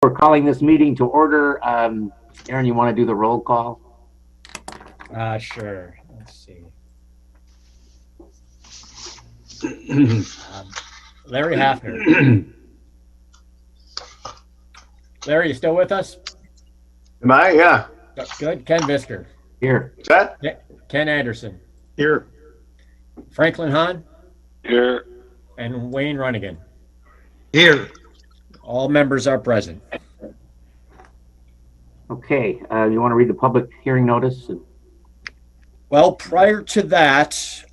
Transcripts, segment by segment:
We're calling this meeting to order. Aaron, you want to do the roll call? Sure. Let's see. Larry Hafner. Larry, you still with us? Am I? Yeah. Good. Ken Visker. Here. What's that? Ken Anderson. Here. Franklin Hahn. Here. And Wayne Runnigan. Here. All members are present. Okay. You want to read the public hearing notice? Well, prior to that,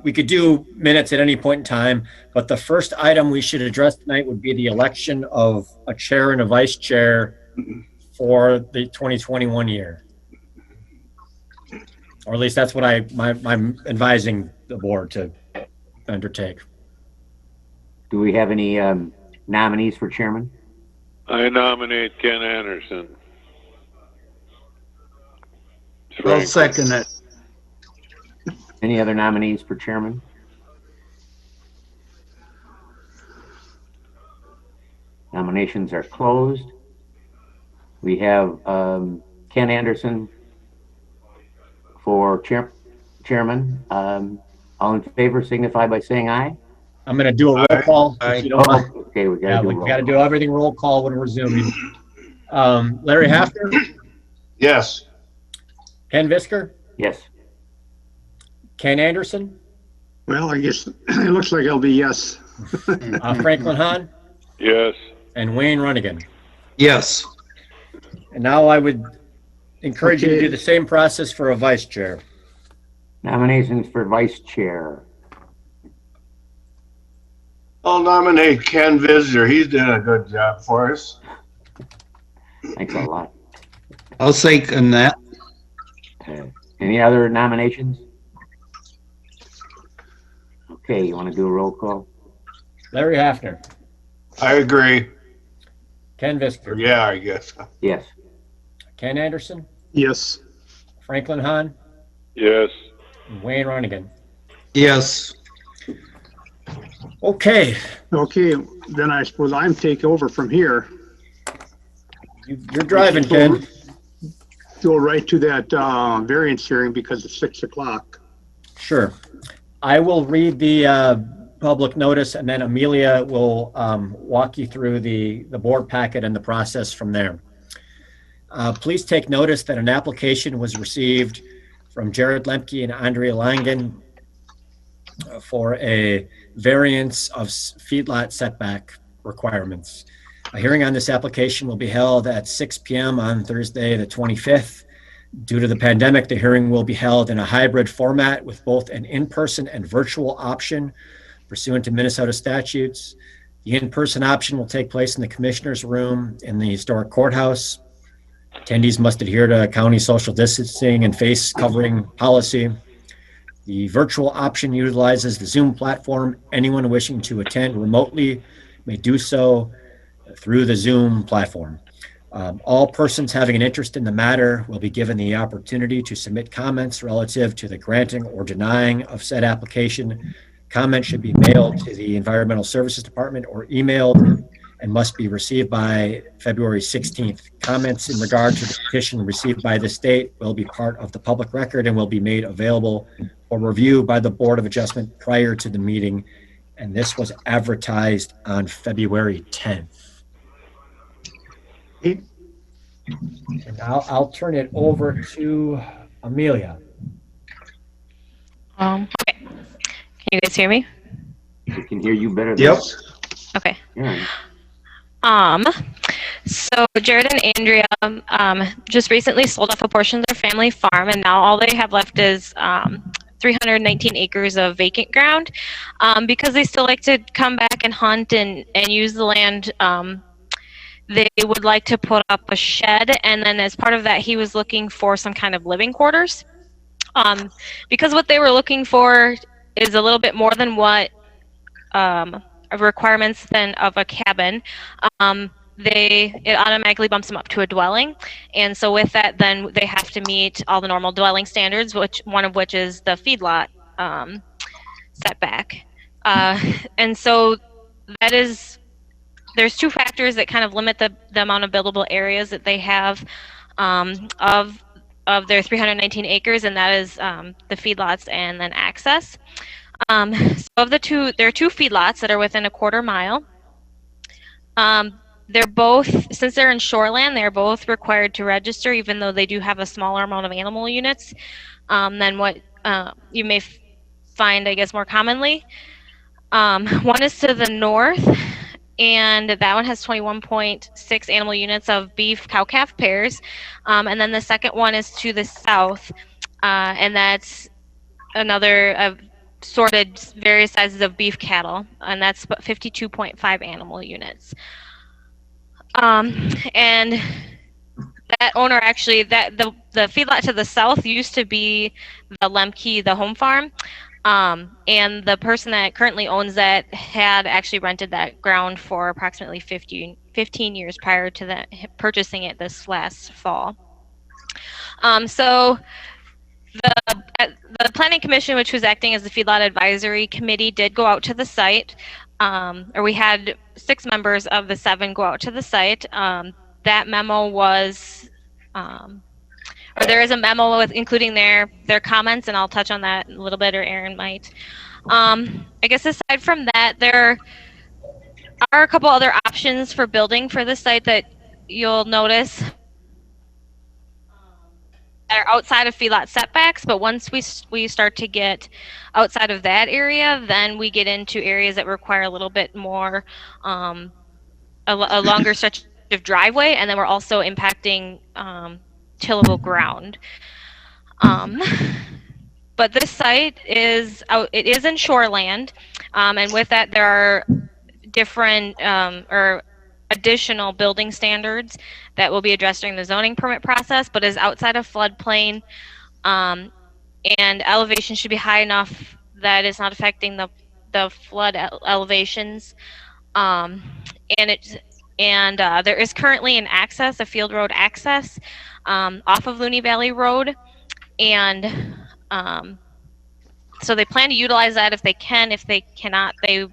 we could do minutes at any point in time, but the first item we should address tonight would be the election of a chair and a vice chair for the 2021 year. Or at least that's what I'm advising the board to undertake. Do we have any nominees for chairman? I nominate Ken Anderson. I'll second it. Any other nominees for chairman? Nominations are closed. We have Ken Anderson for chairman. All in favor signify by saying aye. I'm going to do a roll call. If you don't mind. Okay, we got to do everything roll call when we're resuming. Larry Hafner? Yes. Ken Visker? Yes. Ken Anderson? Well, I guess it looks like it'll be yes. Franklin Hahn? Yes. And Wayne Runnigan. Yes. And now I would encourage you to do the same process for a vice chair. Nominations for vice chair. I'll nominate Ken Visitor. He's doing a good job for us. Thanks a lot. I'll second that. Any other nominations? Okay, you want to do a roll call? Larry Hafner. I agree. Ken Visker. Yeah, I guess. Yes. Ken Anderson. Yes. Franklin Hahn. Yes. And Wayne Runnigan. Yes. Okay. Okay, then I suppose I'm take over from here. You're driving, Ken. Go right to that variance hearing because it's 6 o'clock. Sure. I will read the public notice, and then Amelia will walk you through the board packet and the process from there. Please take notice that an application was received from Jared Lemke and Andrea Langen for a variance of feedlot setback requirements. A hearing on this application will be held at 6 p.m. on Thursday, the 25th. Due to the pandemic, the hearing will be held in a hybrid format with both an in-person and virtual option pursuant to Minnesota statutes. The in-person option will take place in the commissioner's room in the historic courthouse. Attendees must adhere to county social distancing and face covering policy. The virtual option utilizes the Zoom platform. Anyone wishing to attend remotely may do so through the Zoom platform. All persons having an interest in the matter will be given the opportunity to submit comments relative to the granting or denying of said application. Comments should be mailed to the Environmental Services Department or emailed and must be received by February 16th. Comments in regard to the petition received by the state will be part of the public record and will be made available for review by the Board of Adjustment prior to the meeting. And this was advertised on February 10th. And I'll turn it over to Amelia. Okay. Can you guys hear me? We can hear you better than Yep. Okay. Aaron. So Jared and Andrea just recently sold off a portion of their family farm, and now all they have left is 319 acres of vacant ground. Because they still like to come back and hunt and use the land, they would like to put up a shed, and then as part of that, he was looking for some kind of living quarters. Because what they were looking for is a little bit more than what requirements than of a cabin. It automatically bumps them up to a dwelling, and so with that, then they have to meet all the normal dwelling standards, one of which is the feedlot setback. And so that is there's two factors that kind of limit the amount of buildable areas that they have of their 319 acres, and that is the feedlots and then access. So of the two, there are two feedlots that are within a quarter mile. They're both, since they're in shoreland, they're both required to register, even though they do have a smaller amount of animal units than what you may find, I guess, more commonly. One is to the north, and that one has 21.6 animal units of beef cow-calf pairs. And then the second one is to the south, and that's another sorted various sizes of beef cattle, and that's 52.5 animal units. And that owner actually, that the feedlot to the south used to be the Lemke, the home farm. And the person that currently owns that had actually rented that ground for approximately 15 years prior to purchasing it this last fall. So the Planning Commission, which was acting as the Feedlot Advisory Committee, did go out to the site, or we had 6 members of the 7 go out to the site. That memo was, or there is a memo with including their comments, and I'll touch on that a little bit, or Aaron might. I guess aside from that, there are a couple other options for building for the site that you'll notice are outside of feedlot setbacks, but once we start to get outside of that area, then we get into areas that require a little bit more, a longer stretch of driveway, and then we're also impacting tillable ground. But this site is it is in shoreland, and with that there are different or additional building standards that will be addressed during the zoning permit process, but is outside of floodplain, and elevation should be high enough that it's not affecting the flood elevations. And there is currently an access, a field road access, off of Looney Valley Road, and so they plan to utilize that if they can. If they cannot, they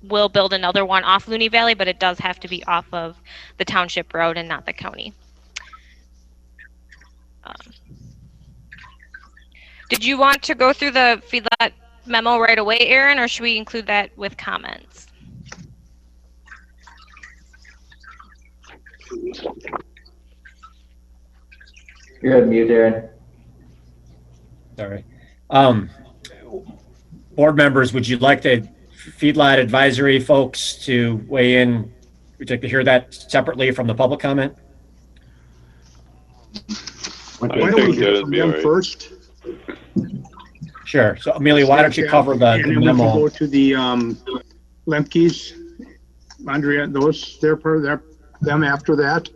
will build another one off Looney Valley, but it does have to be off of the township road and not the county. Did you want to go through the feedlot memo right away, Aaron, or should we include that with comments? You're on mute, Aaron. Sorry. Board members, would you like the feedlot advisory folks to weigh in? Would you like to hear that separately from the public comment? Why I don't think we hear that'd from be them all right. first? Sure. So Amelia, why don't you cover the And then we can memo? go to the Lemke's, Andrea, those, them after that.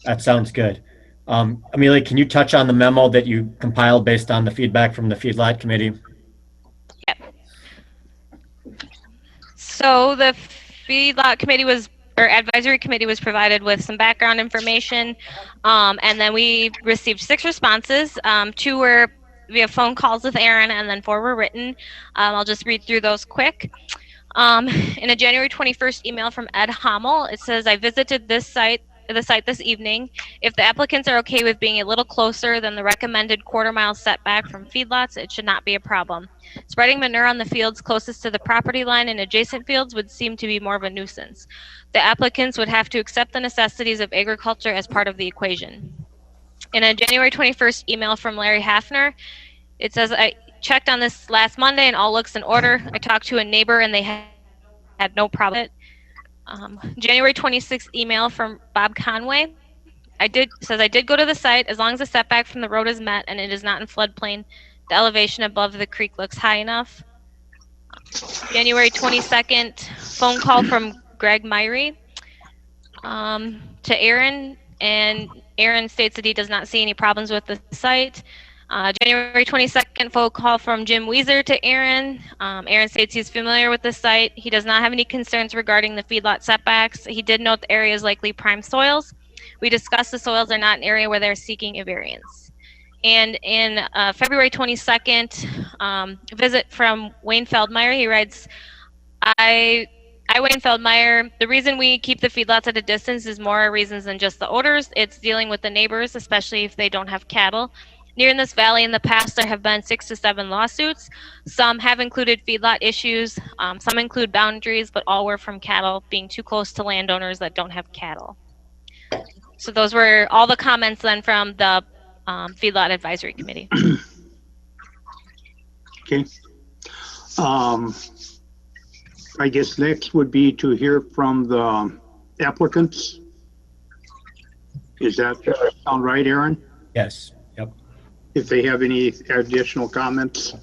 That sounds good. Amelia, can you touch on the memo that you compiled based on the feedback from the Feedlot Committee? Yep. So the Feedlot Committee or Advisory Committee was provided with some background information, and then we received 6 responses. 2 were via phone calls with Aaron, and then 4 were written. I'll just read through those quick. In a January 21st email from Ed Hommel, it says, I visited the site this evening. If the applicants are okay with being a little closer than the recommended quarter-mile setback from feedlots, it should not be a problem. Spreading manure on the fields closest to the property line and adjacent fields would seem to be more of a nuisance. The applicants would have to accept the necessities of agriculture as part of the equation. In a January 21st email from Larry Hafner, it says, I checked on this last Monday and all looks in order. I talked to a neighbor and they had no problem with it. January 26th email from Bob Conway. Says I did go to the site. As long as the setback from the road is met and it is not in floodplain, the elevation above the creek looks high enough. January 22nd, phone call from Greg Myrie to Aaron, and Aaron states that he does not see any problems with the site. January 22nd, phone call from Jim Weezer to Aaron. Aaron states he's familiar with the site. He does not have any concerns regarding the feedlot setbacks. He did note the area is likely prime soils. We discussed the soils are not an area where they're seeking a variance. And in February 22nd, visit from Wayne Feldmeyer, he writes, I Wayne Feldmeyer. The reason we keep the feedlots at a distance is more reasons than just the odors. It's dealing with the neighbors, especially if they don't have cattle. Near in this valley in the past, there have been 6 to 7 lawsuits. Some have included feedlot issues. Some include boundaries, but all were from cattle being too close to landowners that don't have cattle. So those were all the comments then from the Feedlot Advisory Committee. Okay. I guess next would be to hear from the applicants. Is that sound right, Aaron? Yes. Yep. If they have any additional comments?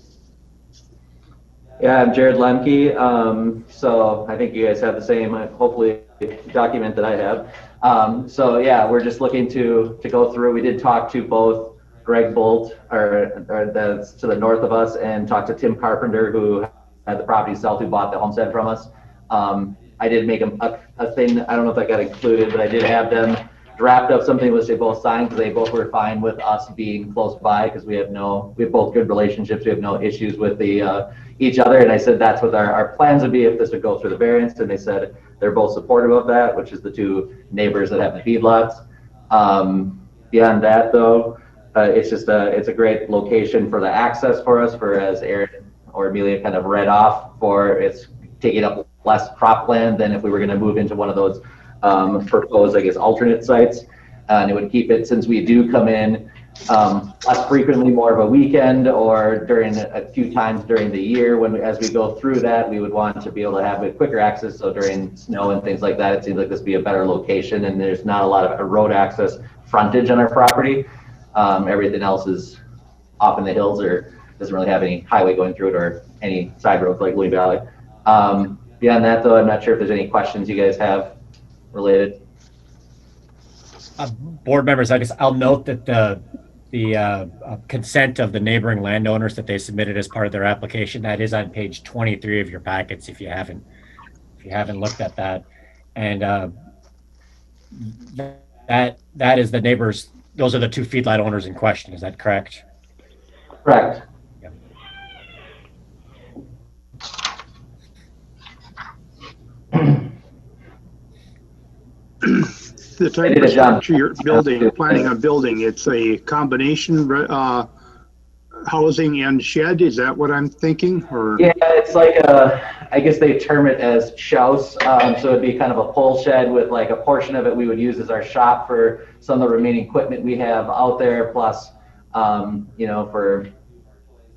Yeah, I'm Jared Lemke. So I think you guys have the same, hopefully, document that I have. So yeah, we're just looking to go through. We did talk to both Greg Bolt, or that's to the north of us, and talk to Tim Carpenter, who had the property sell, who bought the homestead from us. I did make a thing. I don't know if that got included, but I did have them draft up something which they both signed, because they both were fine with us being close by, because we have both good relationships. We have no issues with each other. And I said that's what our plans would be if this would go through the variance. And they said they're both supportive of that, which is the two neighbors that have the feedlots. Beyond that, though, it's a great location for the access for us, for, as Aaron or Amelia kind of read off, for it's taking up less cropland than if we were going to move into one of those proposed, I guess, alternate sites. And it would keep it, since we do come in less frequently, more of a weekend or during a few times during the year, as we go through that, we would want to be able to have a quicker access. So during snow and things like that, it seems like this would be a better location, and there's not a lot of road access frontage on our property. Everything else is off in the hills, or doesn't really have any highway going through it or any side roads like Louis Valley. Beyond that, though, I'm not sure if there's any questions you guys have related. Board members, I'll note that the consent of the neighboring landowners that they submitted as part of their application, that is on page 23 of your packets, if you haven't looked at that. And that is the neighbors. Those are the 2 feedlot owners in question. Is that correct? Correct. Yep. The type of structure you're building, planning on building, it's a combination housing and shed. Is that what I'm thinking? Or yeah, it's like I guess they term it as shouse. So it'd be kind of a pole shed with like a portion of it we would use as our shop for some of the remaining equipment we have out there, plus for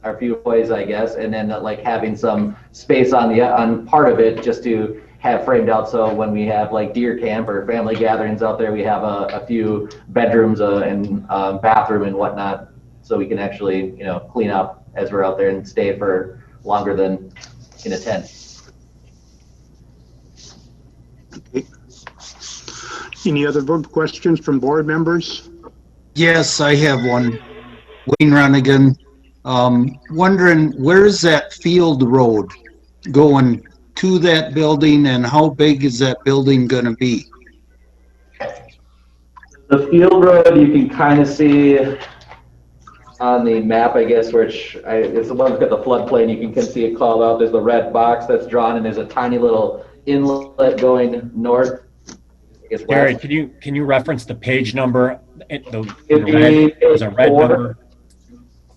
our few toys, I guess, and then like having some space on part of it just to have framed out, so when we have like deer camp or family gatherings out there, we have a few bedrooms and bathroom and whatnot, so we can actually clean up as we're out there and stay for longer than in a tent. okay. Any other questions from board members? Yes, I have one. Wayne Ronigan. Wondering, where's that field road going to that building, and how big is that building going to be? The field road you can kind of see on the map, I guess, it's the one that's got the floodplain. You can kind of see it called out. There's the red box that's drawn, and there's a tiny little inlet going north. Gary, can you reference the page number? There's a red number.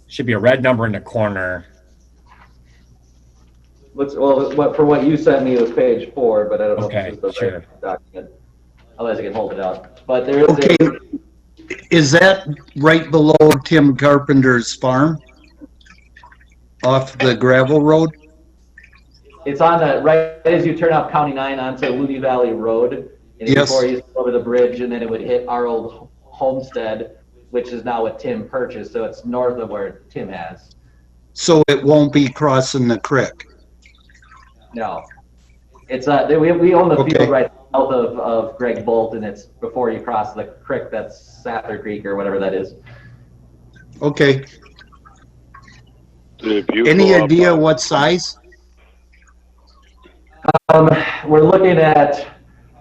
Should be a red number in the corner. For what you sent me, it was page 4, but I don't know if this is the right document. Otherwise, I can hold it out. But there is Okay, is that right below Tim Carpenter's farm? Off the gravel road? It's on the right as you turn off County 9 onto Louis Valley Road. And Yes. Before you go over the bridge, and then it would hit our old homestead, which is now what Tim purchased. So it's north of where Tim has. So it won't be crossing the creek? No. It's we own the Okay. field right south of Greg Bolt, and it's before you cross the creek. That's Sather Creek or whatever that is. Okay. If you Any go up idea on- what size? We're looking at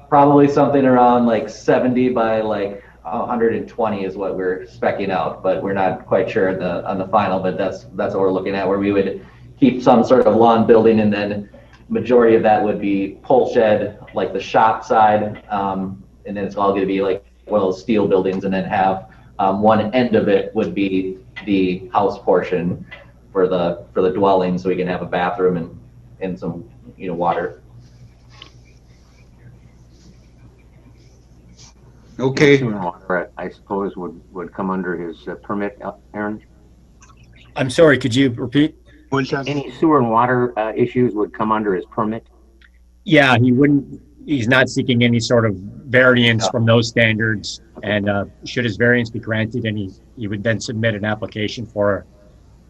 probably something around like 70 by like 120 is what we're specking out, but we're not quite sure on the final. But that's what we're looking at, where we would keep some sort of lawn building, and then Majority of that would be pole shed, like the shop side, and then it's all going to be like one of those steel buildings, and then have one end of it would be the house portion for the dwelling, so we can have a bathroom and some water. Okay, Sewer and water, I suppose, would come under his permit, Aaron? I'm sorry, could you repeat? What's that? Any sewer and water issues would come under his permit? Yeah, he's not seeking any sort of variance from those standards. And should his variance be granted, and he would then submit an application for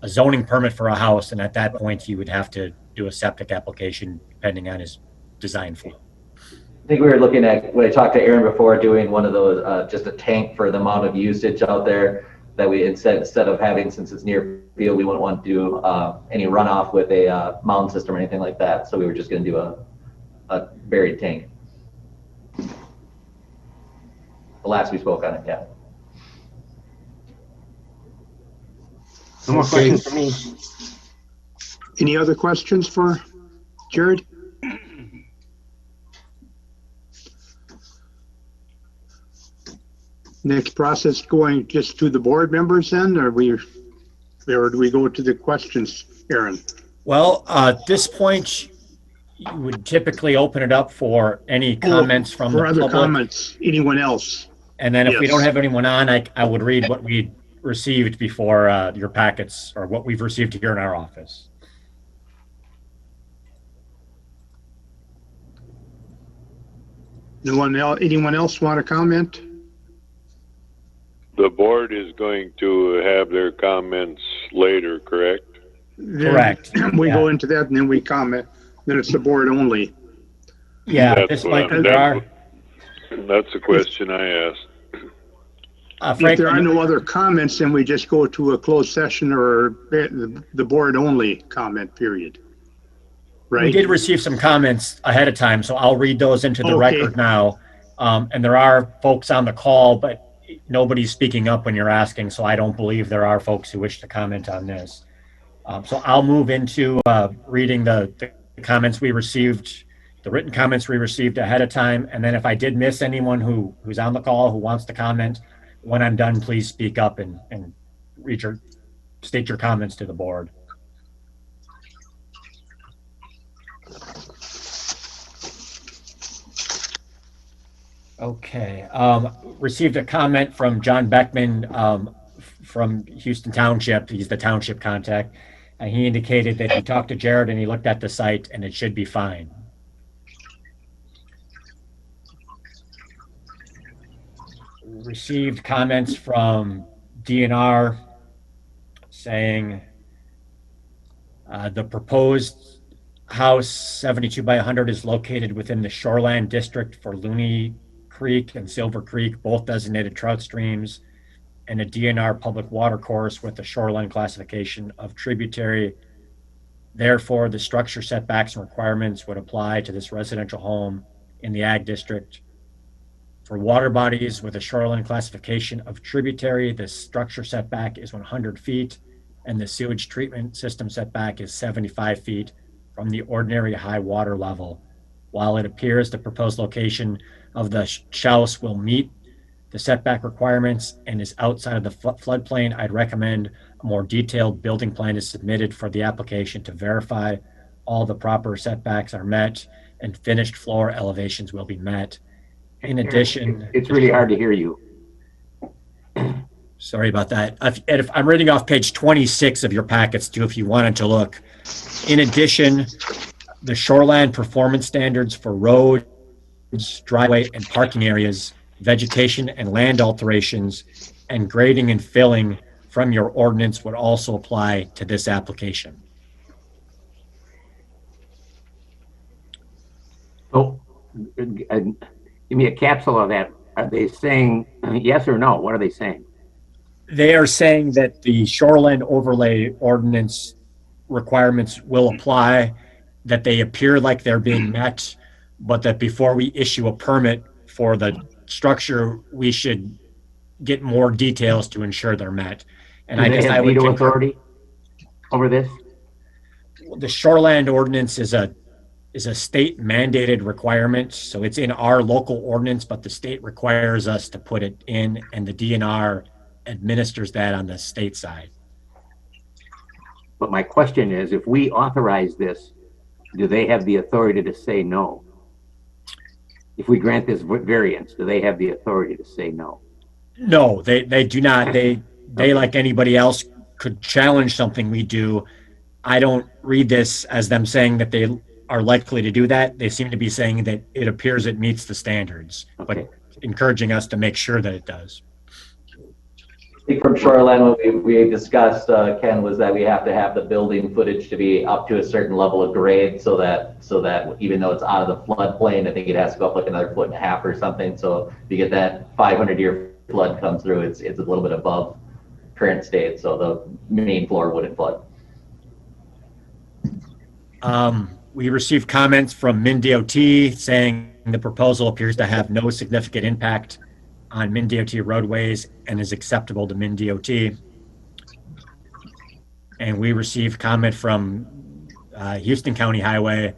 a zoning permit for a house. And at that point, he would have to do a septic application depending on his design flow. I think we were looking at, when I talked to Aaron before, doing one of those, just a tank for the amount of usage out there that we instead of having, since it's near field, we wouldn't want to do any runoff with a mound system or anything like that. So we were just going to do a buried tank. The last we spoke on it, yeah. No more Okay. questions for me. Any other questions for Jared? Next process going just to the board members then, or do we go to the questions, Aaron? Well, at this point, you would typically open it up for any comments from the For other public. comments, anyone else? And then if we Yes. don't have anyone on, I would read what we received before your packets, or what we've received here in our office. Anyone else want to comment? The board is going to have their comments later, correct? Correct. We Yeah. go into that and then we comment, then it's the board only. Yeah, at That's this what point, there are, That's the question I asked. If Frank, there are no other comments, then we just go to a closed session or the board only comment period. we Right? did receive some comments ahead of time, so I'll read those into the Okay. record now. And there are folks on the call, but nobody's speaking up when you're asking, so I don't believe there are folks who wish to comment on this. So I'll move into reading the comments we received, the written comments we received ahead of time. And then if I did miss anyone who's on the call who wants to comment, when I'm done, please speak up and state your comments to the board. Okay. Received a comment from John Beckman from Houston Township. He's the township contact. And he indicated that he talked to Jared and he looked at the site and it should be fine. Received comments from DNR saying the proposed house 72 by 100 is located within the shoreland district for Looney Creek and Silver Creek, both designated trout streams, and a DNR public water course with a shoreline classification of tributary. Therefore, the structure setbacks and requirements would apply to this residential home in the ag district. For water bodies with a shoreline classification of tributary, the structure setback is 100 feet and the sewage treatment system setback is 75 feet from the ordinary high water level. While it appears the proposed location of the house will meet the setback requirements and is outside of the floodplain, I'd recommend a more detailed building plan is submitted for the application to verify all the proper setbacks are met and finished floor elevations will be met. In addition, It's really hard to hear you. sorry about that. If I'm reading off page 26 of your packets too, if you wanted to look. In addition, the shoreline performance standards for roads, driveway and parking areas, vegetation and land alterations, and grading and filling from your ordinance would also apply to this application. So, give me a capsule of that. Are they saying yes or no? What are they saying? They are saying that the shoreline overlay ordinance requirements will apply, that they appear like they're being met, but that before we issue a permit for the structure, we should get more details to ensure they're met. And I Do they guess have I would veto concur. authority over this? The shoreland ordinance is a is a state mandated requirement. So it's in our local ordinance, but the state requires us to put it in, and the DNR administers that on the state side. But my question is, if we authorize this, do they have the authority to say no? If we grant this variance, do they have the authority to say no? No, they do not. They like anybody else could challenge something we do. I don't read this as them saying that they are likely to do that. They seem to be saying that it appears it meets the standards, Okay. but encouraging us to make sure that it does. I think from Shoreline, what we discussed, Ken, was that we have to have the building footage to be up to a certain level of grade so that even though it's out of the floodplain, I think it has to go up like another 1.5 feet or something. So if you get that 500-year flood come through, it's a little bit above current state, so the main floor wouldn't flood. We received comments from MnDOT saying the proposal appears to have no significant impact on MnDOT roadways and is acceptable to MnDOT. And we received comment from Houston County Highway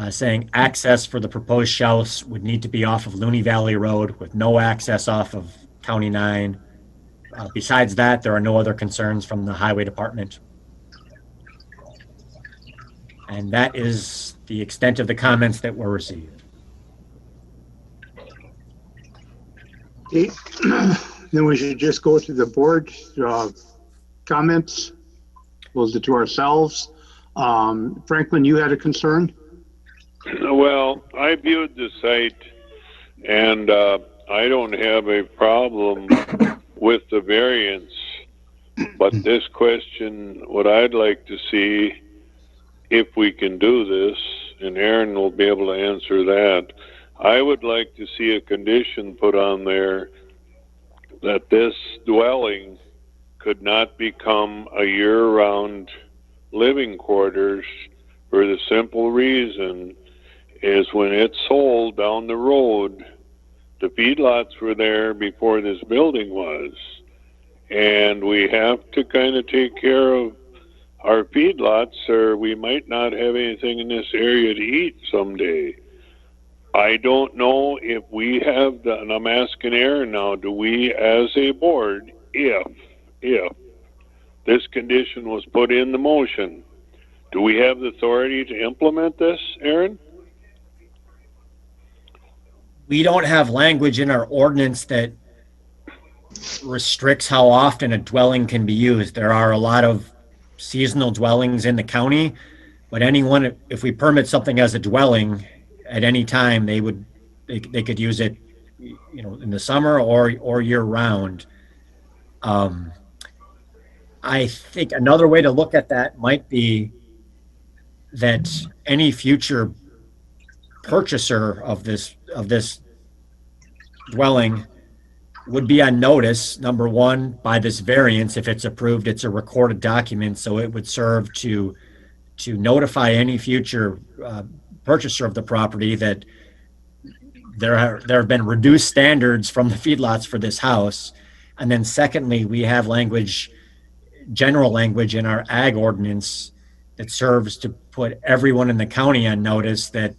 saying access for the proposed shelves would need to be off of Looney Valley Road with no access off of County 9. Besides that, there are no other concerns from the Highway Department. And that is the extent of the comments that were received. Okay. Then we should just go to the board comments. We'll do it to ourselves. Franklin, you had a concern? Well, I viewed the site, and I don't have a problem with the variance, but this question, what I'd like to see, if we can do this, and Aaron will be able to answer that, I would like to see a condition put on there that this dwelling could not become a year-round living quarters, for the simple reason is when it's sold down the road, the feedlots were there before this building was, and we have to kind of take care of our feedlots, or we might not have anything in this area to eat someday. I don't know if we have the, and I'm asking Aaron now, do we as a board, if this condition was put in the motion, do we have the authority to implement this, Aaron? We don't have language in our ordinance that restricts how often a dwelling can be used. There are a lot of seasonal dwellings in the county, but anyone, if we permit something as a dwelling at any time, they could use it, in the summer or year round. I think another way to look at that might be that any future purchaser of this dwelling would be on notice, number one, by this variance. If it's approved, it's a recorded document, so it would serve to notify any future purchaser of the property that there have been reduced standards from the feedlots for this house. And then secondly, we have general language in our ag ordinance that serves to put everyone in the county on notice that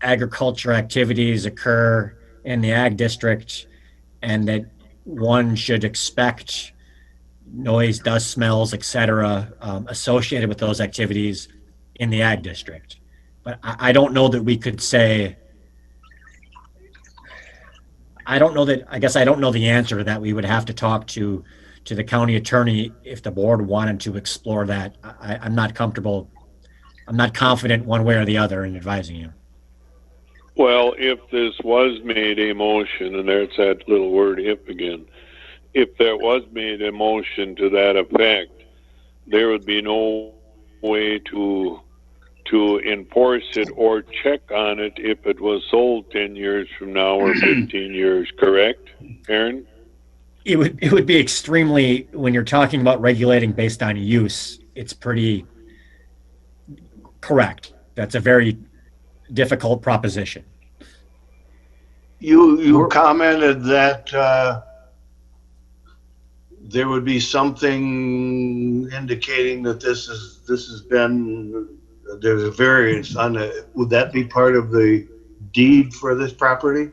agriculture activities occur in the ag district, and that one should expect noise, dust, smells, etc., associated with those activities in the ag district. But I don't know that we could say, I guess I don't know the answer to that. We would have to talk to the county attorney if the board wanted to explore that. I'm not comfortable, I'm not confident one way or the other in advising you. Well, if this was made a motion, and there's that little word if again, if there was made a motion to that effect, there would be no way to enforce it or check on it if it was sold 10 years from now or 15 years, correct, Aaron? It would be extremely, when you're talking about regulating based on use, it's pretty correct. That's a very difficult proposition. You commented that there would be something indicating that this has been there's a variance on the, would that be part of the deed for this property?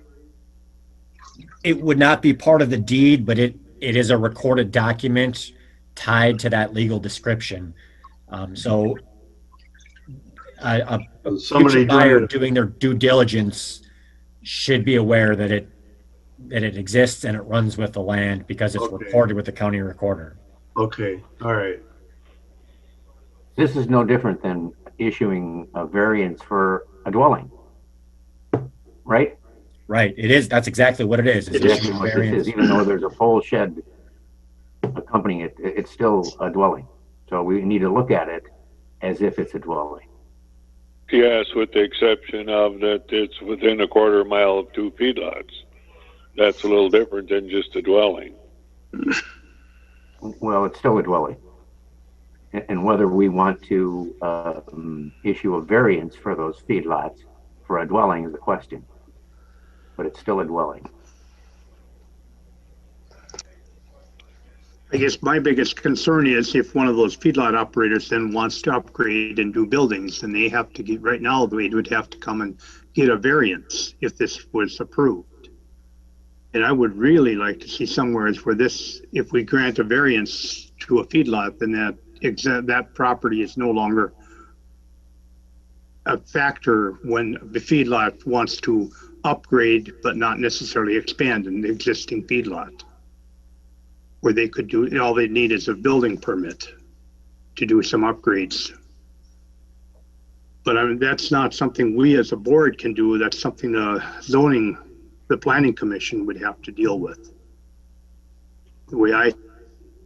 It would not be part of the deed, but it is a recorded document tied to that legal description. So a Somebody future buyer doing it. doing their due diligence should be aware that it exists and it runs with the land because it's Okay. recorded with the county recorder. Okay, all right. This is no different than issuing a variance for a dwelling, right? Right. It is. That's exactly what it is. It's Exactly issuing what this variance. is. Even though there's a pole shed accompanying it, it's still a dwelling. So we need to look at it as if it's a dwelling. Yes, with the exception of that it's within a quarter mile of 2 feedlots. That's a little different than just a dwelling. Well, it's still a dwelling. And whether we want to issue a variance for those feedlots for a dwelling is the question. But it's still a dwelling. I guess my biggest concern is if one of those feedlot operators then wants to upgrade and do buildings, then they have to get, right now, they would have to come and get a variance if this was approved. And I would really like to see somewhere where this, if we grant a variance to a feedlot, then that property is no longer a factor when the feedlot wants to upgrade but not necessarily expand an existing feedlot. Where they could do, all they need is a building permit to do some upgrades. But I mean, that's not something we as a board can do. That's something the planning commission would have to deal with. The way I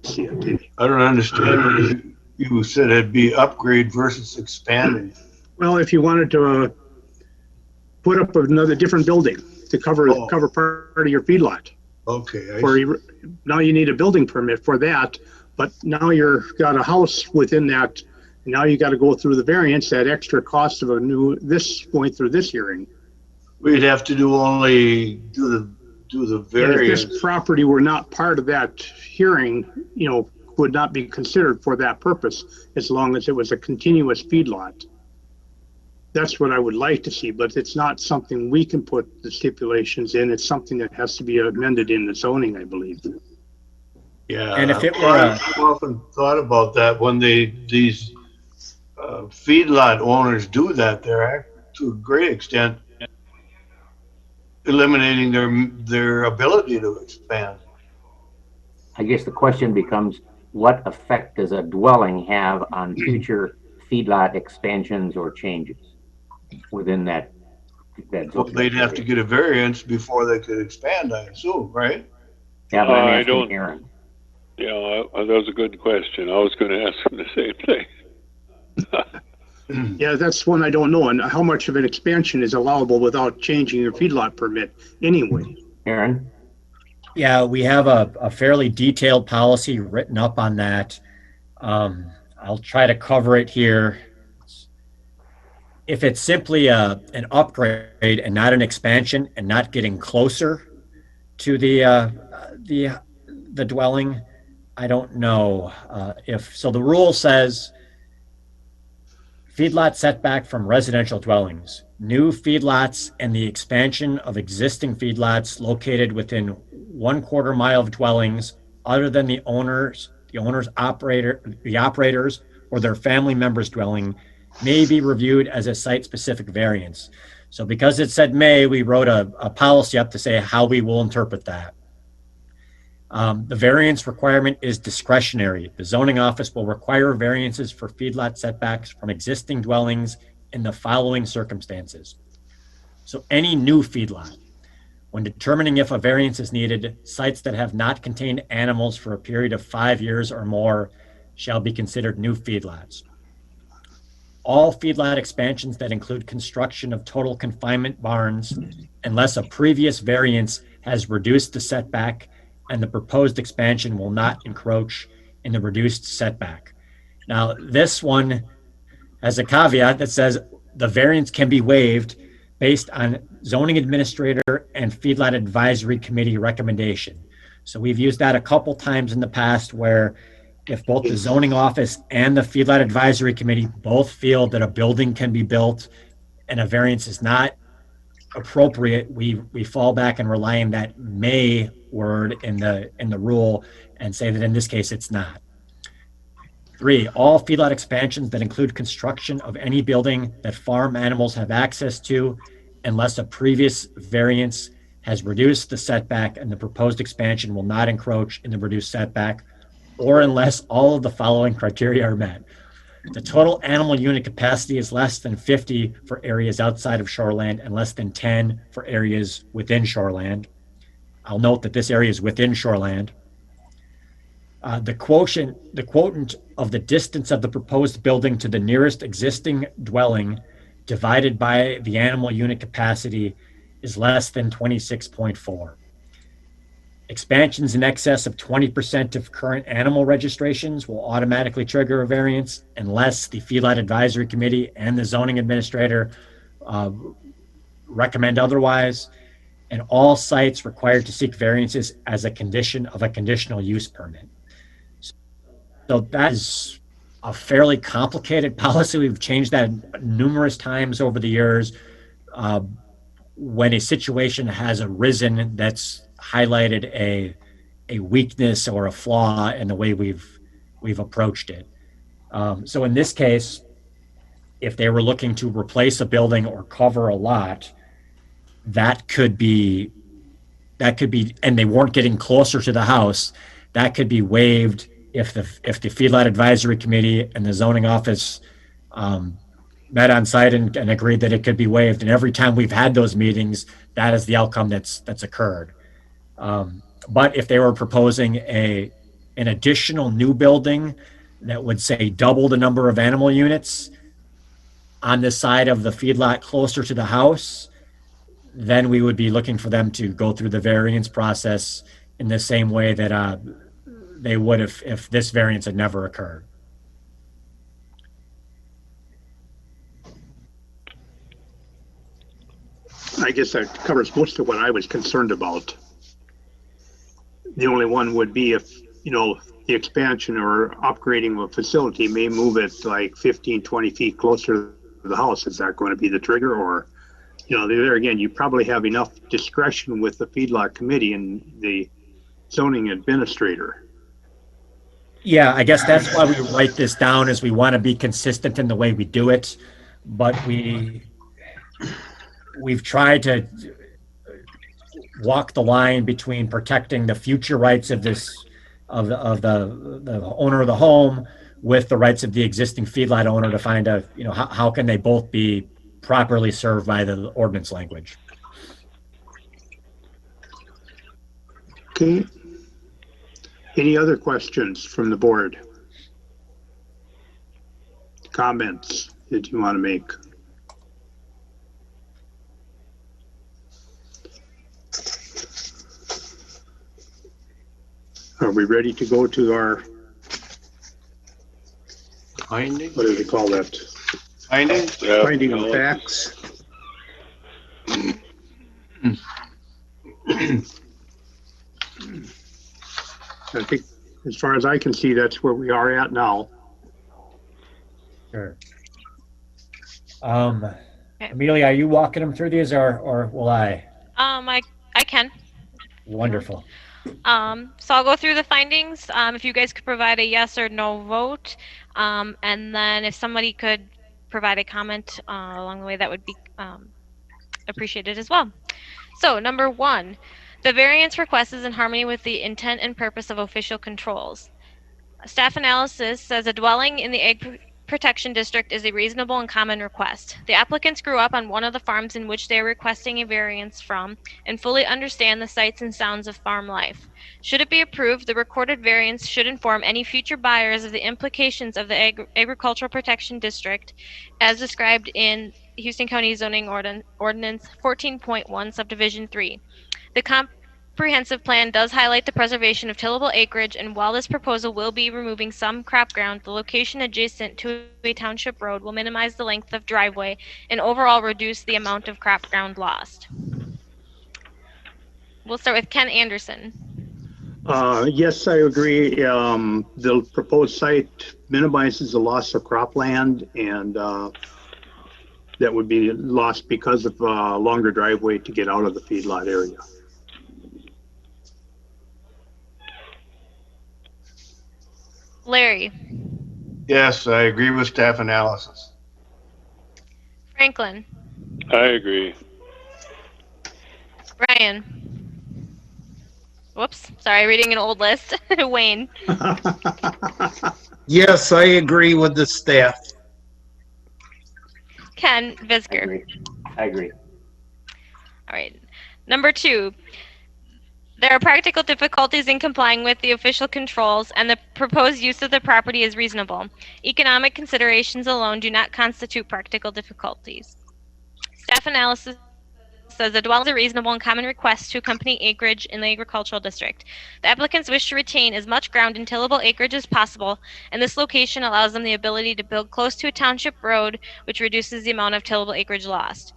see it. I don't understand. You said it'd be upgrade versus expanding. Well, if you wanted to put up another different building to cover part of your feedlot. Okay. Now you need a building permit for that, but now you've got a house within that. And now you got to go through the variance, that extra cost of going through this hearing. We'd have to do the And variance. if this property were not part of that hearing, would not be considered for that purpose as long as it was a continuous feedlot. That's what I would like to see, but it's not something we can put the stipulations in. It's something that has to be amended in the zoning, I believe. Yeah. And if it were I've often thought about that when these feedlot owners do that, they're to a great extent eliminating their ability to expand. I guess the question becomes, what effect does a dwelling have on future feedlot expansions or changes within that Well, they'd have to get a variance before they could expand, I assume, right? Yeah, but I'm I asking don't- Aaron. Yeah, that was a good question. I was going to ask him the same thing. Yeah, that's one I don't know. And how much of an expansion is allowable without changing your feedlot permit anyway? Aaron? Yeah, we have a fairly detailed policy written up on that. I'll try to cover it here. If it's simply an upgrade and not an expansion and not getting closer to the dwelling, I don't know if so. The rule says feedlot setback from residential dwellings, new feedlots, and the expansion of existing feedlots located within 1/4 mile of dwellings other than the owners, the operators, or their family members' dwelling may be reviewed as a site-specific variance. So because it said may, we wrote a policy up to say how we will interpret that. The variance requirement is discretionary. The zoning office will require variances for feedlot setbacks from existing dwellings in the following circumstances. So any new feedlot, when determining if a variance is needed, sites that have not contained animals for a period of 5 years or more shall be considered new feedlots. All feedlot expansions that include construction of total confinement barns, unless a previous variance has reduced the setback and the proposed expansion will not encroach in the reduced setback. Now, this one has a caveat that says the variance can be waived based on zoning administrator and feedlot advisory committee recommendation. So we've used that a couple times in the past where if both the zoning office and the Feedlot Advisory Committee both feel that a building can be built and a variance is not appropriate, we fall back and rely on that may word in the rule and say that in this case it's not. 3, all feedlot expansions that include construction of any building that farm animals have access to, unless a previous variance has reduced the setback and the proposed expansion will not encroach in the reduced setback, or unless all of the following criteria are met. The total animal unit capacity is less than 50 for areas outside of shoreland and less than 10 for areas within shoreland. I'll note that this area is within shoreland. The quotient of the distance of the proposed building to the nearest existing dwelling divided by the animal unit capacity is less than 26.4. Expansions in excess of 20% of current animal registrations will automatically trigger a variance unless the Feedlot Advisory Committee and the zoning administrator recommend otherwise, and all sites required to seek variances as a condition of a conditional use permit. So that is a fairly complicated policy. We've changed that numerous times over the years. When a situation has arisen that's highlighted a weakness or a flaw in the way we've approached it. So in this case, if they were looking to replace a building or cover a lot, that could be, and they weren't getting closer to the house, that could be waived if the Feedlot Advisory Committee and the zoning office met on site and agreed that it could be waived. And every time we've had those meetings, that is the outcome that's occurred. But if they were proposing an additional new building that would say double the number of animal units on the side of the feedlot closer to the house, then we would be looking for them to go through the variance process in the same way that they would if this variance had never occurred. I guess that covers most of what I was concerned about. The only one would be if, the expansion or upgrading of a facility may move it like 15, 20 feet closer to the house. Is that going to be the trigger? Or, there again, you probably have enough discretion with the feedlot committee and the zoning administrator. Yeah, I guess that's why we write this down, is we want to be consistent in the way we do it. But we've tried to walk the line between protecting the future rights of the owner of the home with the rights of the existing feedlot owner to find out, how can they both be properly served by the ordinance language. Okay. Any other questions from the board? Comments that you want to make? Are we ready to go to our Finding? what do they call that? Finding? Finding of facts. I think, as far as I can see, that's where we are at now. Sure. Amelia, are you walking them through these, or will I? I can. Wonderful. So I'll go through the findings. If you guys could provide a yes or no vote, and then if somebody could provide a comment along the way, that would be appreciated as well. So number 1, the variance request is in harmony with the intent and purpose of official controls. Staff analysis says a dwelling in the egg protection district is a reasonable and common request. The applicants grew up on one of the farms in which they are requesting a variance from and fully understand the sights and sounds of farm life. Should it be approved, the recorded variance should inform any future buyers of the implications of the agricultural protection district as described in Houston County Zoning Ordinance 14.1 Subdivision 3. The comprehensive plan does highlight the preservation of tillable acreage, and while this proposal will be removing some crop ground, the location adjacent to a township road will minimize the length of driveway and overall reduce the amount of crop ground lost. We'll start with Ken Anderson. Yes, I agree. The proposed site minimizes the loss of cropland, and that would be lost because of a longer driveway to get out of the feedlot area. Larry, Yes, I agree with staff analysis. Franklin, I agree. Brian. Whoops, sorry, reading an old list. Wayne, Yes, I agree with the staff. Ken, I Visker. agree. I agree. All right. Number 2, there are practical difficulties in complying with the official controls, and the proposed use of the property is reasonable. Economic considerations alone do not constitute practical difficulties. Staff analysis says the dwelling is a reasonable and common request to accompany acreage in the agricultural district. The applicants wish to retain as much ground in tillable acreage as possible, and this location allows them the ability to build close to a township road, which reduces the amount of tillable acreage lost.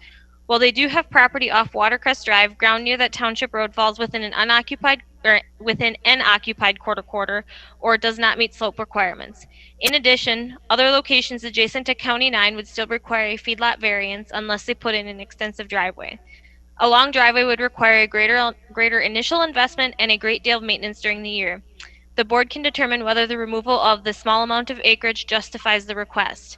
While they do have property off Watercrest Drive, ground near that township road falls within an unoccupied or within an occupied quarter or does not meet slope requirements. In addition, other locations adjacent to County 9 would still require a feedlot variance unless they put in an extensive driveway. A long driveway would require a greater initial investment and a great deal of maintenance during the year. The board can determine whether the removal of the small amount of acreage justifies the request.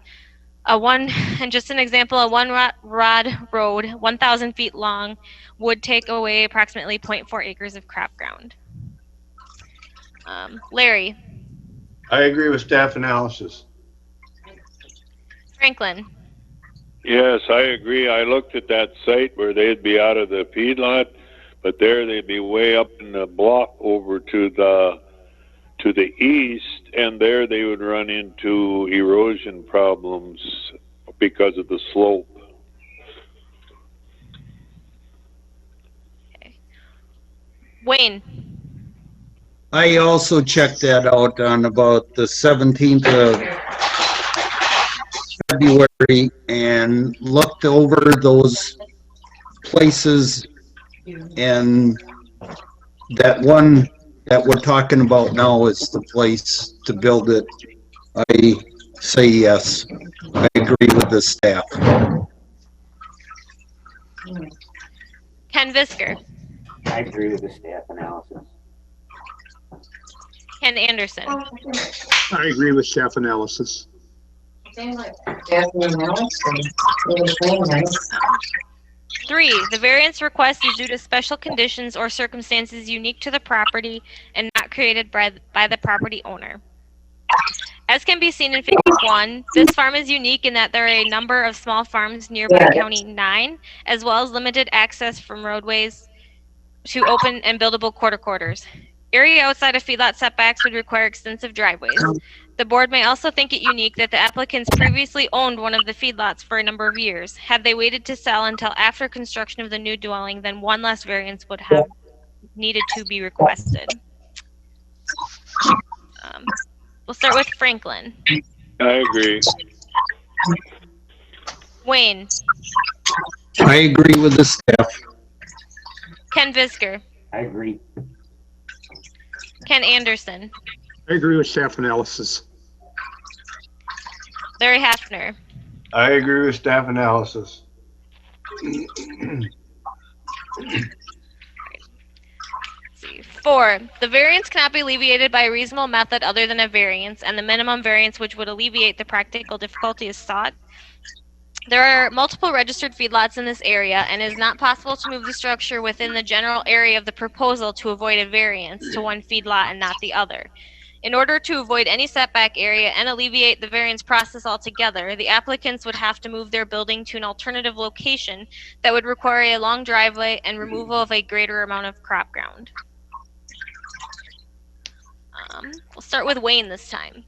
And just an example, a one-rod road, 1,000 feet long, would take away approximately 0.4 acres of crop ground. Larry, I agree with staff analysis. Franklin, Yes, I agree. I looked at that site where they'd be out of the feedlot, but there they'd be way up in the block over to the east, and there they would run into erosion problems because of the slope. Wayne, I also checked that out on about the 17th of February and looked over those places, and that one that we're talking about now is the place to build it. I say yes. I agree with the staff. Ken Visker, I agree with the staff analysis. Ken Anderson. I agree with staff analysis. 3, the variance request is due to special conditions or circumstances unique to the property and not created by the property owner. As can be seen in Figure 1, this farm is unique in that there are a number of small farms nearby County 9, as well as limited access from roadways to open and buildable quarters. Area outside of feedlot setbacks would require extensive driveways. The board may also think it unique that the applicants previously owned one of the feedlots for a number of years. Had they waited to sell until after construction of the new dwelling, then one less variance would have needed to be requested. We'll start with Franklin. I agree. Wayne. I agree with the staff. Ken Visker. I agree. Ken Anderson. I agree with staff analysis. Larry Hafner. I agree with staff analysis. 4, the variance cannot be alleviated by a reasonable method other than a variance, and the minimum variance which would alleviate the practical difficulty is sought. There are multiple registered feedlots in this area, and it is not possible to move the structure within the general area of the proposal to avoid a variance to one feedlot and not the other. In order to avoid any setback area and alleviate the variance process altogether, the applicants would have to move their building to an alternative location that would require a long driveway and removal of a greater amount of crop ground. We'll start with Wayne this time.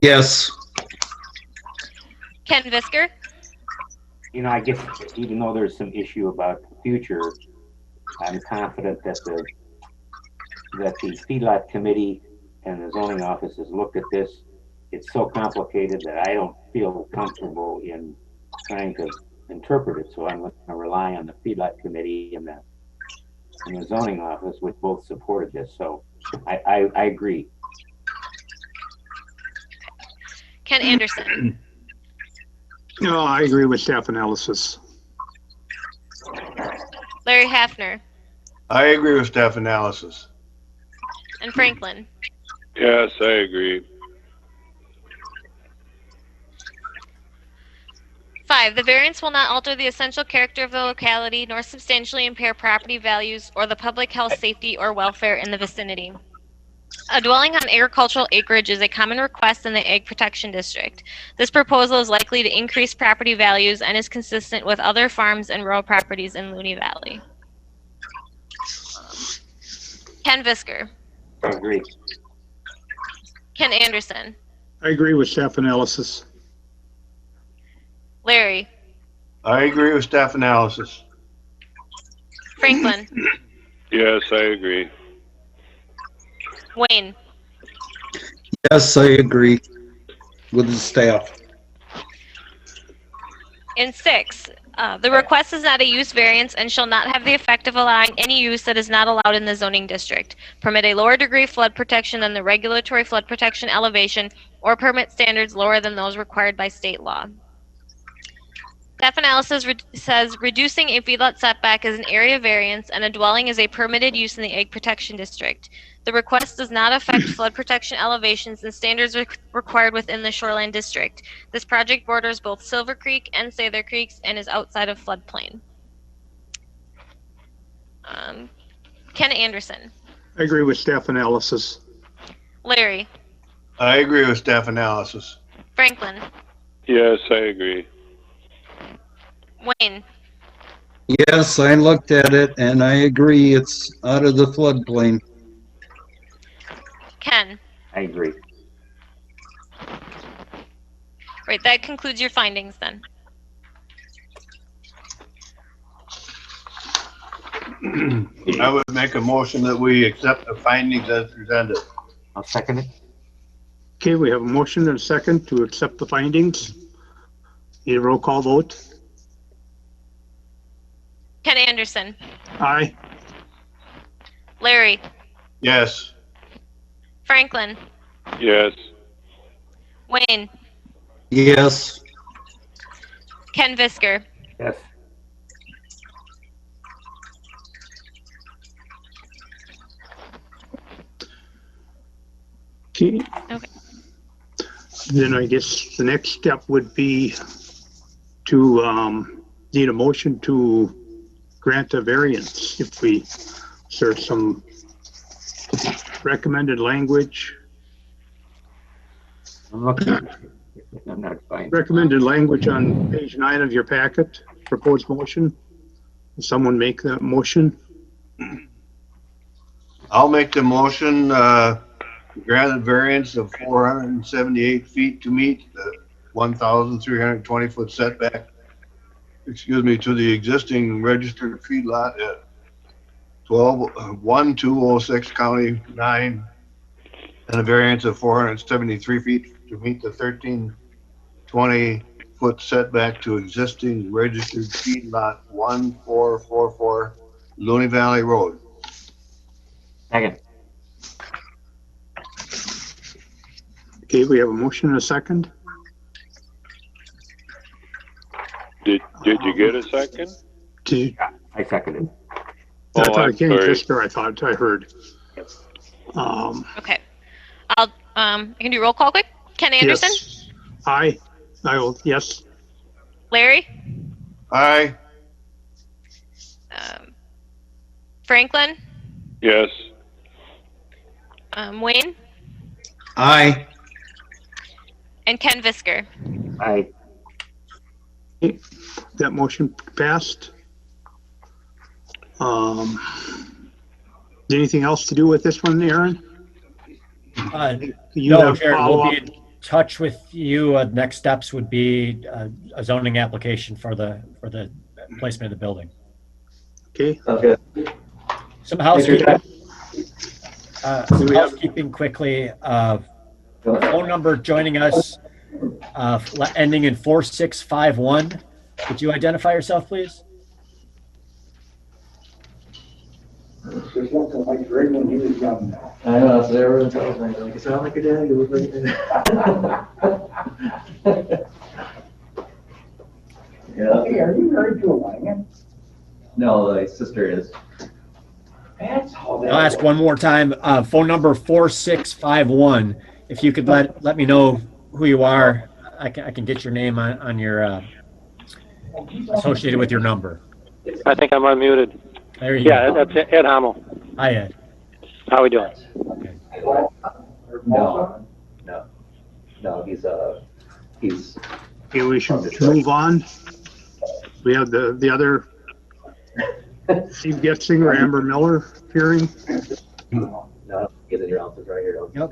Yes. Ken Visker. You know, I guess even though there's some issue about the future, I'm confident that the feedlot committee and the zoning office has looked at this. It's so complicated that I don't feel comfortable in trying to interpret it. So I'm going to rely on the Feedlot Committee and the zoning office, which both supported this. So I agree. Ken Anderson, No, I agree with staff analysis. Larry Hafner, I agree with staff analysis. and Franklin. Yes, I agree. 5, the variance will not alter the essential character of the locality nor substantially impair property values or the public health, safety, or welfare in the vicinity. A dwelling on agricultural acreage is a common request in the Ag Protection District. This proposal is likely to increase property values and is consistent with other farms and rural properties in Looney Valley. Ken Visker, I agree. Ken Anderson, I agree with staff analysis. Larry, I agree with staff analysis. Franklin, Yes, I agree. Wayne, Yes, I agree with the staff. and 6, the request is not a use variance and shall not have the effect of allowing any use that is not allowed in the zoning district, permit a lower degree flood protection than the regulatory flood protection elevation, or permit standards lower than those required by state law. Staff analysis says reducing a feedlot setback is an area variance and a dwelling is a permitted use in the Ag Protection District. The request does not affect flood protection elevations and standards required within the shoreline district. This project borders both Silver Creek and Sather Creeks and is outside of floodplain. Ken Anderson, I agree with staff analysis. Larry, I agree with staff analysis. Franklin, Yes, I agree. Wayne, Yes, I looked at it and I agree it's out of the floodplain. Ken. I agree. Right, that concludes your findings then. I would make a motion that we accept the findings as presented. I'll second it. Okay, we have a motion and a second to accept the findings. Need a roll call vote? Ken Anderson, Aye. Larry, Yes. Franklin, Yes. Wayne, Yes, Ken Visker, Yes. Okay. Okay. Then I guess the next step would be to need a motion to grant a variance if we, is there some recommended language? I'm looking. I'm not fine. Recommended language on page 9 of your packet, proposed motion. Will someone make that motion? I'll make the motion, granted variance of 478 feet to meet the 1,320 foot setback, to the existing registered feedlot at 12006 County 9, and a variance of 473 feet to meet the 1,320 foot setback to existing registered feedlot 1444 Looney Valley Road. Second. Okay, we have a motion and a second. Did you get a second? To, I seconded. I Oh, thought I'm it came sorry. Fisker, I thought I heard. Okay. I'll I can do roll call quick. Ken Anderson, Yes. Aye. I will, yes. Larry, Aye. Franklin, Yes. Wayne, aye. and Ken Visker. Aye. That motion passed. Anything else to do with this one, Aaron? You No, have Jared, we'll follow-up? be in touch with you. Next steps would be a zoning application for the placement of the building. Okay, Sounds good. Some Thanks for your housekeeping quickly. Phone number joining us, ending in 4651. Could you identify yourself, please? There's nothing like Greg when he was young now. I know, that's what everyone tells me. Like, you sound like your dad, you look like your dad. Yeah. Hey, are you married to a lion? No, my sister is. That's how that. I'll ask one more time. Phone number 4651. If you could let me know who you are, I can get your name on your associated with your number. I think I'm unmuted. There you Yeah, go. that's Ed Hommel. Hi, Ed. How we doing? Okay. No, he's Okay, we should move on. We have the other Steve Getzinger, Amber Miller hearing. no, get in your office right here. Yep.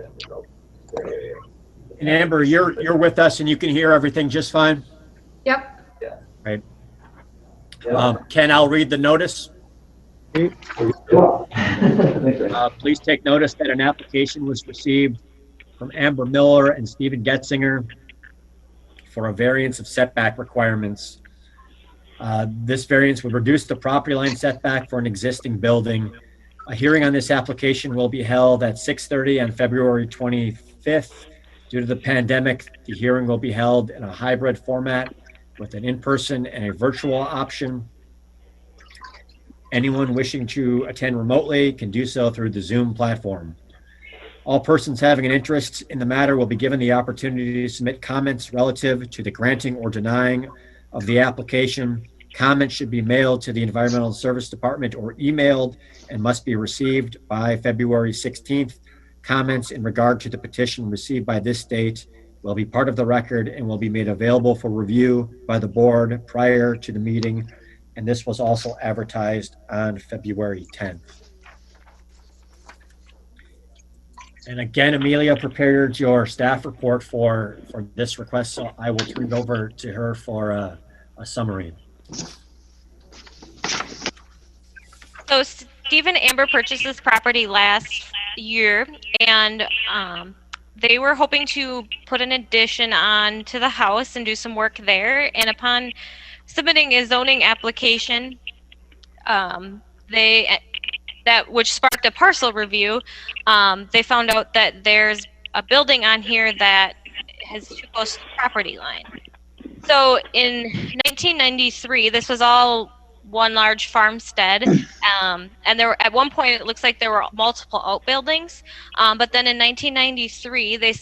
And Amber, you're with us and you can hear everything just fine? Yep. Right. Yeah. Ken, I'll read the notice. Thanks, Ray. Please take notice that an application was received from Amber Miller and Stephen Getzinger for a variance of setback requirements. This variance would reduce the property line setback for an existing building. A hearing on this application will be held at 6:30 on February 25th. Due to the pandemic, the hearing will be held in a hybrid format with an in-person and a virtual option. Anyone wishing to attend remotely can do so through the Zoom platform. All persons having an interest in the matter will be given the opportunity to submit comments relative to the granting or denying of the application. Comments should be mailed to the Environmental Service Department or emailed and must be received by February 16th. Comments in regard to the petition received by this date will be part of the record and will be made available for review by the board prior to the meeting. And this was also advertised on February 10th. And again, Amelia prepared your staff report for this request, so I will turn it over to her for a summary. So Steve and Amber purchased this property last year, and they were hoping to put an addition on to the house and do some work there. And upon submitting a zoning application, which sparked a parcel review, they found out that there's a building on here that has too close to the property line. So in 1993, this was all one large farmstead, and there were, at one point it looks like there were multiple outbuildings, but then in 1993 they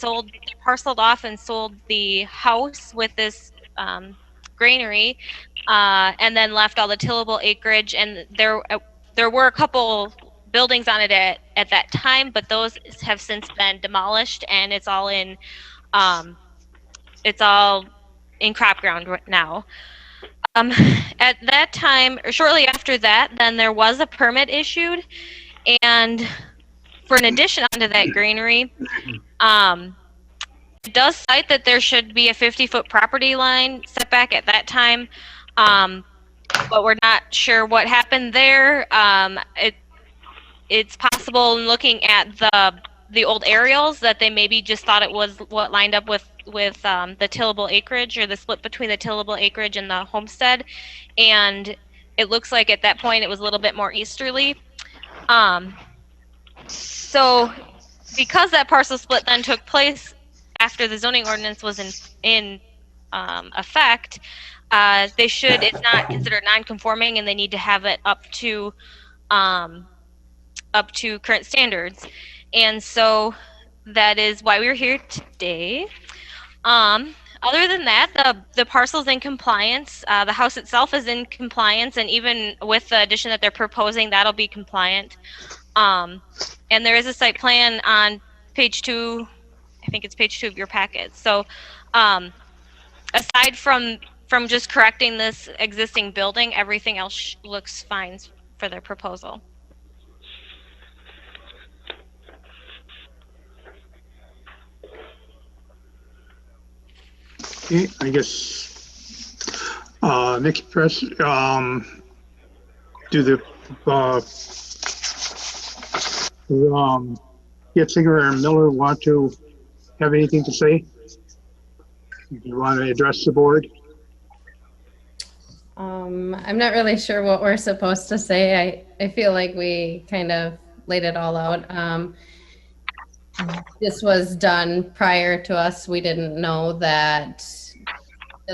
parceled off and sold the house with this granary, and then left all the tillable acreage, and there were a couple buildings on it at that time, but those have since been demolished, and it's all in crop ground right now. At that time, or shortly after that, then there was a permit issued, and for an addition onto that granary, it does cite that there should be a 50-foot property line setback at that time, but we're not sure what happened there. It's possible in looking at the old aerials that they maybe just thought it was what lined up with the tillable acreage, or the split between the tillable acreage and the homestead, and it looks like at that point it was a little bit more easterly. So because that parcel split then took place after the zoning ordinance was in effect, it's not considered non-conforming, and they need to have it up to current standards. And so that is why we're here today. Other than that, the parcel's in compliance. The house itself is in compliance, and even with the addition that they're proposing, that'll be compliant. And there is a site plan on page 2. I think it's page 2 of your packet. So aside from just correcting this existing building, everything else looks fine for their proposal. Okay, I guess, next press, do the, Getzinger and Miller want to have anything to say? Do you want to address the board? I'm not really sure what we're supposed to say. I feel like we kind of laid it all out. This was done prior to us. We didn't know that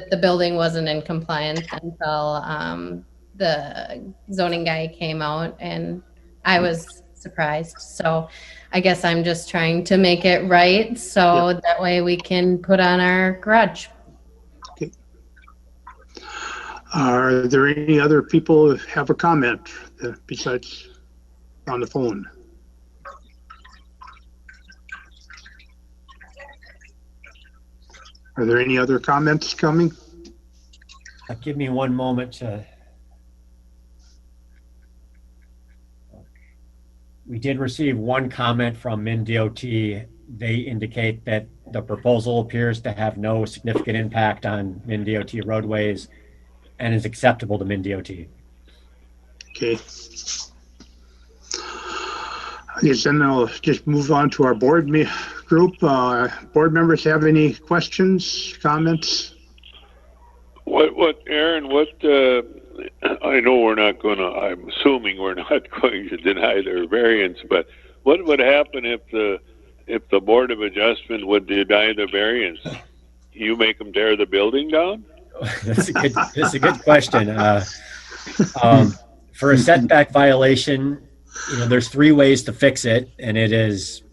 the building wasn't in compliance until the zoning guy came out, and I was surprised. So I guess I'm just trying to make it right so that way we can put on our garage. Are there any other people who have a comment besides on the phone? Are there any other comments coming? Give me one moment to. We did receive one comment from MnDOT. They indicate that the proposal appears to have no significant impact on MnDOT roadways and is acceptable to MnDOT. Okay. I guess then I'll just move on to our board group. Board members have any questions, comments? Aaron, I know we're not going to, I'm assuming we're not going to deny their variance, but what would happen if the Board of Adjustment would deny the variance? You make them tear the building down? That's a good question. For a setback violation, there's three ways to fix it, and it is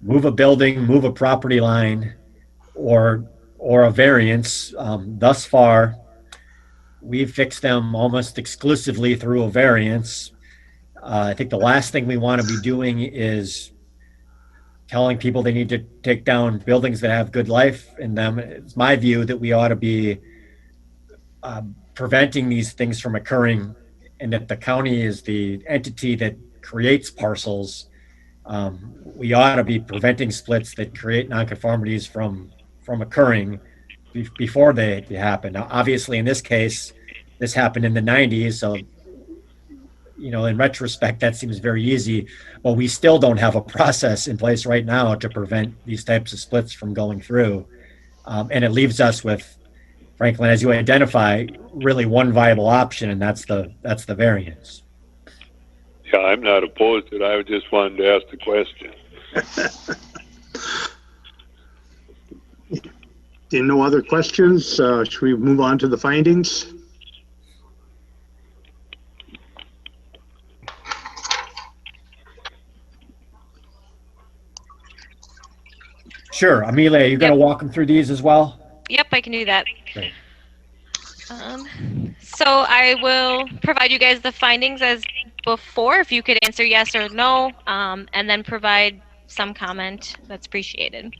move a building, move a property line, or a variance. Thus far, we've fixed them almost exclusively through a variance. I think the last thing we want to be doing is telling people they need to take down buildings that have good life in them. It's my view that we ought to be preventing these things from occurring, and that the county is the entity that creates parcels. We ought to be preventing splits that create nonconformities from occurring before they happen. Now, obviously, in this case, this happened in the 90s, so in retrospect, that seems very easy, but we still don't have a process in place right now to prevent these types of splits from going through. And it leaves us with, Franklin, as you identify, really one viable option, and that's the variance. Yeah, I'm not opposed to it. I just wanted to ask the question. No other questions? Should we move on to the findings? Sure. Amelia, you're going to walk them through these as well? Yep, I can do that. Great. So I will provide you guys the findings as before, if you could answer yes or no, and then provide some comment. That's appreciated.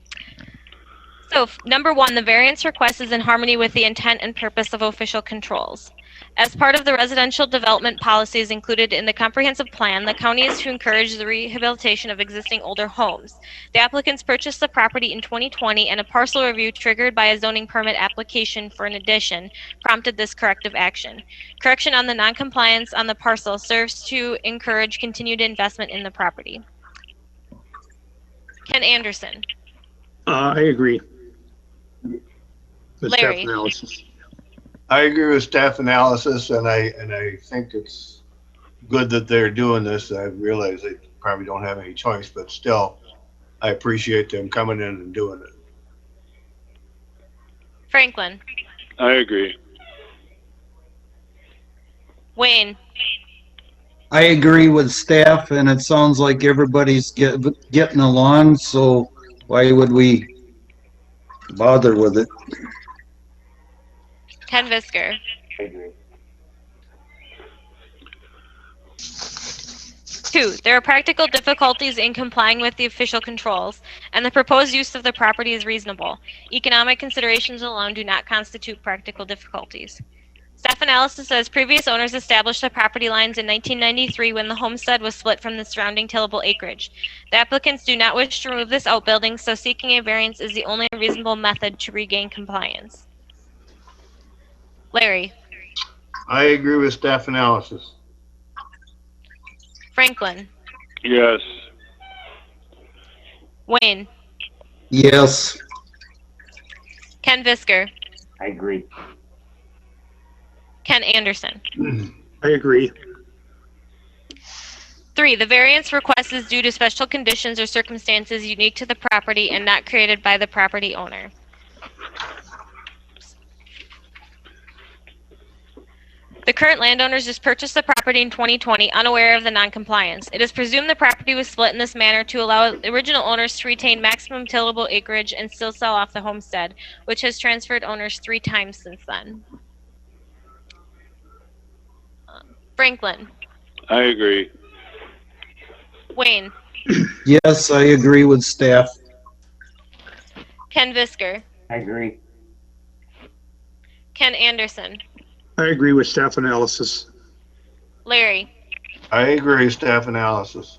So number one, the variance request is in harmony with the intent and purpose of official controls. As part of the residential development policies included in the comprehensive plan, the county is to encourage the rehabilitation of existing older homes. The applicants purchased the property in 2020, and a parcel review triggered by a zoning permit application for an addition prompted this corrective action. Correction on the noncompliance on the parcel serves to encourage continued investment in the property. Ken Anderson. I agree. With Larry. staff analysis. I agree with staff analysis, and I think it's good that they're doing this. I realize they probably don't have any choice, but still, I appreciate them coming in and doing it. Franklin. I agree. Wayne. I agree with staff, and it sounds like everybody's getting along, so why would we bother with it? Ken Visker. I agree. 2, there are practical difficulties in complying with the official controls, and the proposed use of the property is reasonable. Economic considerations alone do not constitute practical difficulties. Staff analysis says previous owners established the property lines in 1993 when the homestead was split from the surrounding tillable acreage. The applicants do not wish to remove this outbuilding, so seeking a variance is the only reasonable method to regain compliance. Larry. I agree with staff analysis. Franklin. Yes. Wayne. Yes. Ken Visker. I agree. Ken Anderson. I agree. 3, the variance request is due to special conditions or circumstances unique to the property and not created by the property owner. The current landowners just purchased the property in 2020, unaware of the noncompliance. It is presumed the property was split in this manner to allow the original owners to retain maximum tillable acreage and still sell off the homestead, which has transferred owners 3 times since then. Franklin. I agree. Wayne. Yes, I agree with staff. Ken Visker. I agree. Ken Anderson. I agree with staff analysis. Larry. I agree, staff analysis.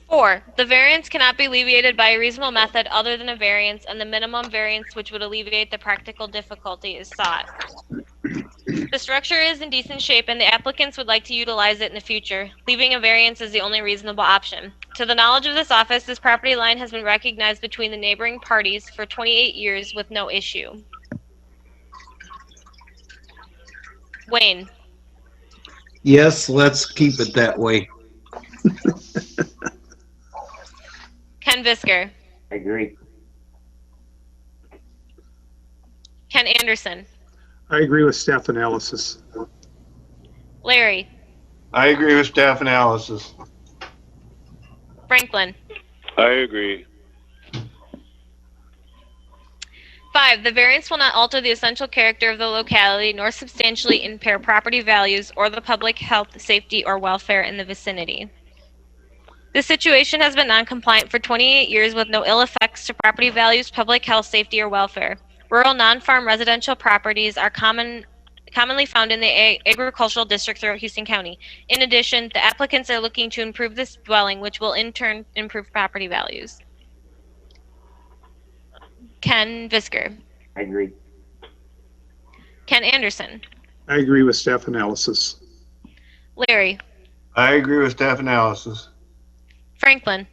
Four, the variance cannot be alleviated by a reasonable method other than a variance, and the minimum variance which would alleviate the practical difficulty is sought. The structure is in decent shape and the applicants would like to utilize it in the future. Leaving a variance is the only reasonable option. To the knowledge of this office, this property line has been recognized between the neighboring parties for 28 years with no issue. Wayne. Yes, let's keep it that way. Ken Visker. I agree. Ken Anderson. I agree with staff analysis. Larry. I agree with staff analysis. Franklin. I agree. 5, the variance will not alter the essential character of the locality nor substantially impair property values or the public health, safety, or welfare in the vicinity. This situation has been non-compliant for 28 years with no ill effects to property values, public health, safety, or welfare. Rural non-farm residential properties are commonly found in the agricultural district throughout Houston County. In addition, the applicants are looking to improve this dwelling, which will in turn improve property values. Ken Visker. I agree. Ken Anderson. I agree with staff analysis. Larry. I agree with staff analysis. Franklin.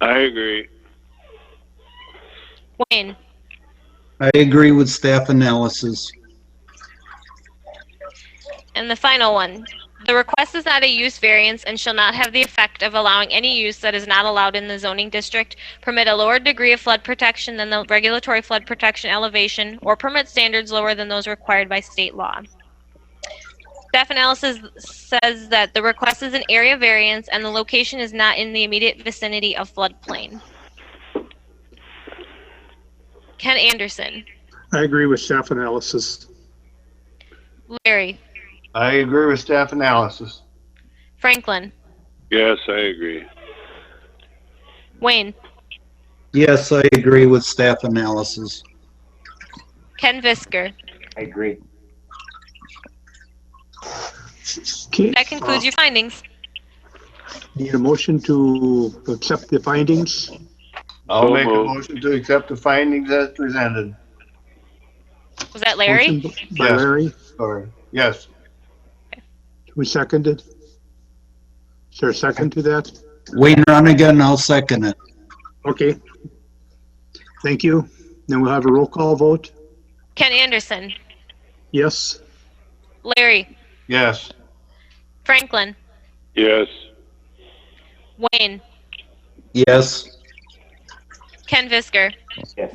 I agree. Wayne. I agree with staff analysis. And the final one. The request is not a use variance and shall not have the effect of allowing any use that is not allowed in the zoning district, permit a lower degree of flood protection than the regulatory flood protection elevation, or permit standards lower than those required by state law. Staff analysis says that the request is an area variance and the location is not in the immediate vicinity of floodplain. Ken Anderson. I agree with staff analysis. Larry. I agree with staff analysis. Franklin. Yes, I agree. Wayne. Yes, I agree with staff analysis. Ken Visker. I agree. Okay. That concludes your findings. Need a motion to accept the findings? I'll So make a moved. motion to accept the findings as presented. Was that Larry? Motion by Yes. Larry, Sorry. Yes. we seconded. Is there a second to that? Wayne Ronigan, I'll second it. Okay. Thank you. Then we'll have a roll call vote. Ken Anderson. Yes. Larry. Yes. Franklin. Yes. Wayne. Yes. Ken Visker. Yes.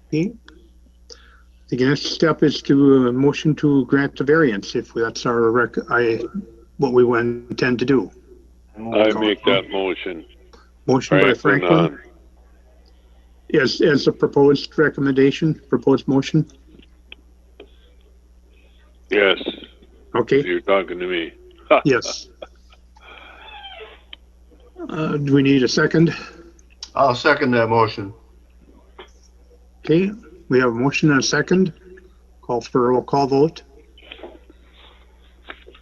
Okay. The next step is to motion to grant the variance if that's our what we intend to do. I make that motion. Motion by Franklin on. as a proposed motion. Yes. Okay. You're talking to me. Yes. Do we need a second? I'll second that motion. Okay, we have a motion and a second. Call for a roll call vote.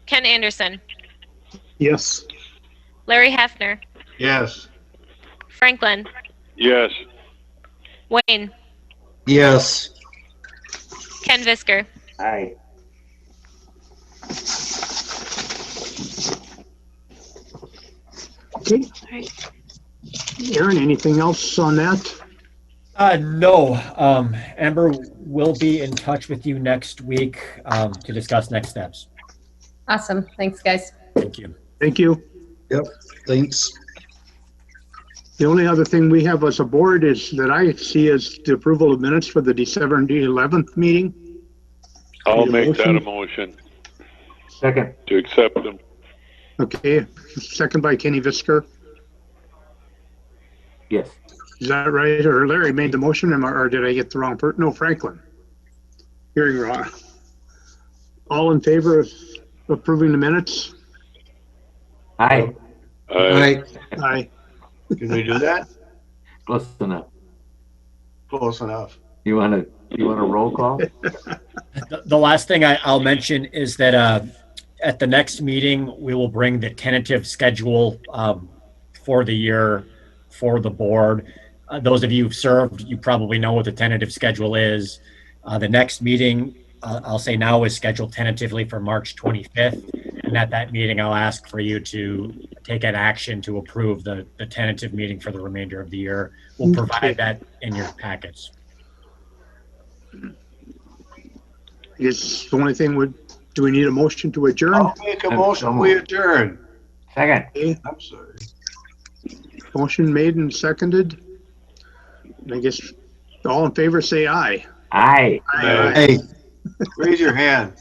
Ken Anderson. Yes. Larry Hefner. Yes. Franklin. Yes. Wayne. Yes. Ken Visker. Aye. Okay. Aaron, anything else on that? No. Amber will be in touch with you next week to discuss next steps. Awesome. Thanks, guys. Thank you. Thank you. Yep, thanks. The only other thing we have as a board is that I see is the approval of minutes for the December 11th meeting. I'll Need a make that a motion? motion Second. to accept them. Okay, second by Kenny Visker. Yes. Is that right? Or Larry made the motion, or did I get the wrong person? No, Franklin. Hearing wrong. All in favor of approving the minutes? Aye. All right, Aye. Can we do that? Close enough. Close enough. You want a roll call? The last thing I'll mention is that at the next meeting, we will bring the tentative schedule for the year for the board. Those of you who've served, you probably know what the tentative schedule is. The next meeting, I'll say now, is scheduled tentatively for March 25th. And at that meeting, I'll ask for you to take an action to approve the tentative meeting for the remainder of the year. We'll provide that in your packets. I guess the only thing do we need a motion to adjourn? I'll make a motion, we adjourn. Second. Okay, I'm sorry. motion made and seconded. I guess all in favor say aye. Aye. hey. Raise your hand.